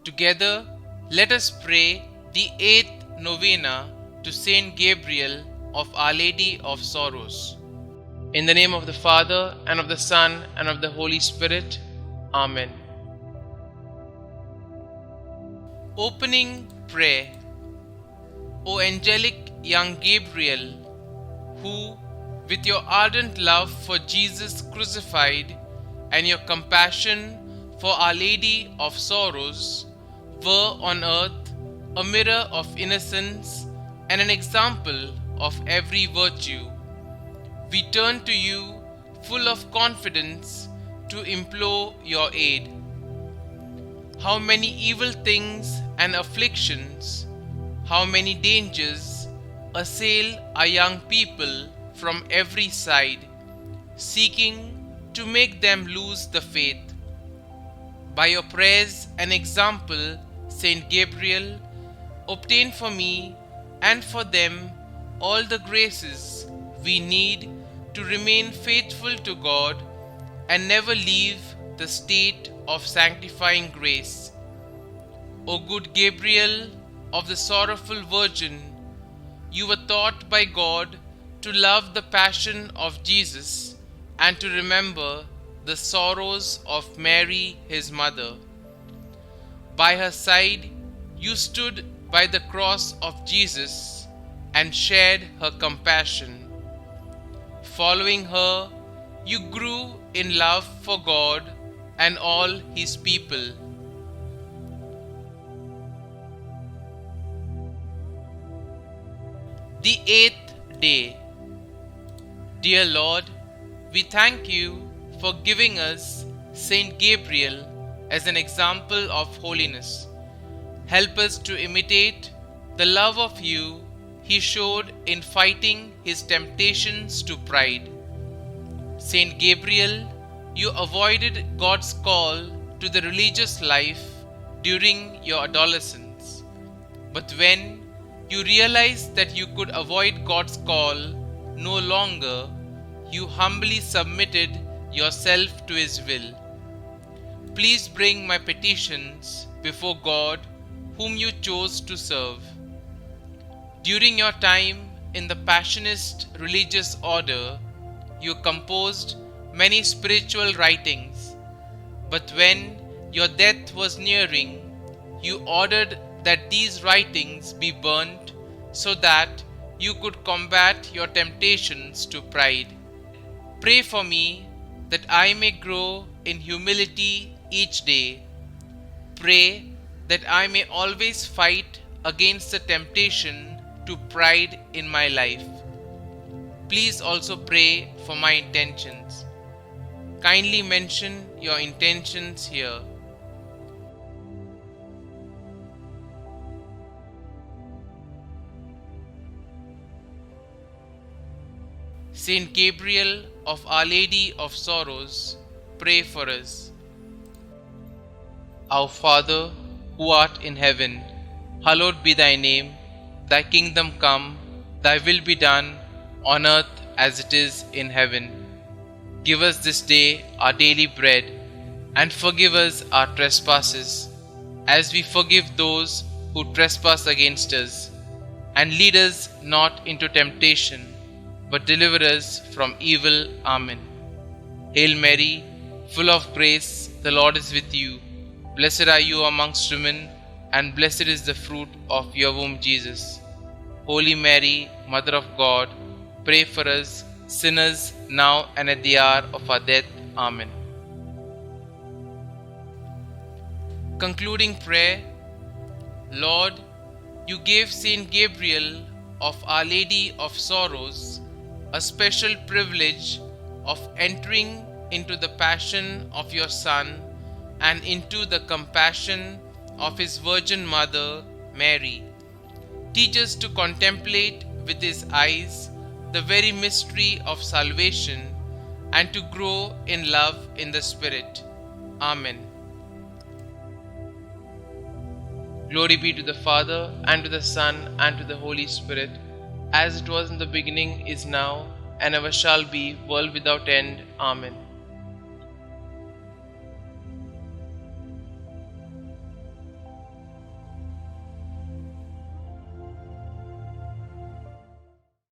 Together, let us pray the 8th Novena to Saint Gabriel of Our Lady of Sorrows. In the name of the Father, and of the Son, and of the Holy Spirit. Amen. Opening Prayer. O angelic young Gabriel, who, with your ardent love for Jesus crucified and your compassion for Our Lady of Sorrows, were on earth a mirror of innocence and an example of every virtue, we turn to you full of confidence to implore your aid. How many evil things and afflictions, how many dangers assail our young people from every side, seeking to make them lose the faith. By your prayers and example, Saint Gabriel, obtain for me and for them all the graces we need to remain faithful to God and never leave the state of sanctifying grace. O good Gabriel of the sorrowful Virgin, you were taught by God to love the passion of Jesus and to remember the sorrows of Mary, his mother. By her side, you stood by the cross of Jesus and shared her compassion. Following her, you grew in love for God and all His people. The 8th day. Dear Lord, we thank you for giving us Saint Gabriel as an example of holiness. Help us to imitate the love of you he showed in fighting his temptations to pride. Saint Gabriel, you avoided God's call to the religious life during your adolescence. But when you realized that you could avoid God's call no longer, you humbly submitted yourself to His will. Please bring my petitions before God, whom you chose to serve. During your time in the Passionist religious order, you composed many spiritual writings, but when your death was nearing, you ordered that these writings be burnt so that you could combat your temptations to pride. Pray for me that I may grow in humility each day. Pray that I may always fight against the temptation to pride in my life. Please also pray for my intentions. Kindly mention your intentions here. Saint Gabriel of Our Lady of Sorrows, pray for us. Our Father, who art in heaven, hallowed be thy name. Thy kingdom come, thy will be done, on earth as it is in heaven. Give us this day our daily bread, and forgive us our trespasses, as we forgive those who trespass against us. And lead us not into temptation, but deliver us from evil. Amen. Hail Mary, full of grace, the Lord is with you. Blessed are you amongst women, and blessed is the fruit of your womb, Jesus. Holy Mary, Mother of God, pray for us sinners now and at the hour of our death. Amen. Concluding prayer. Lord, you gave Saint Gabriel of Our Lady of Sorrows a special privilege of entering into the passion of your Son and into the compassion of His Virgin Mother, Mary. Teach us to contemplate with His eyes the very mystery of salvation and to grow in love in the Spirit. Amen. Glory be to the Father, and to the Son, and to the Holy Spirit, as it was in the beginning, is now, and ever shall be, world without end. Amen.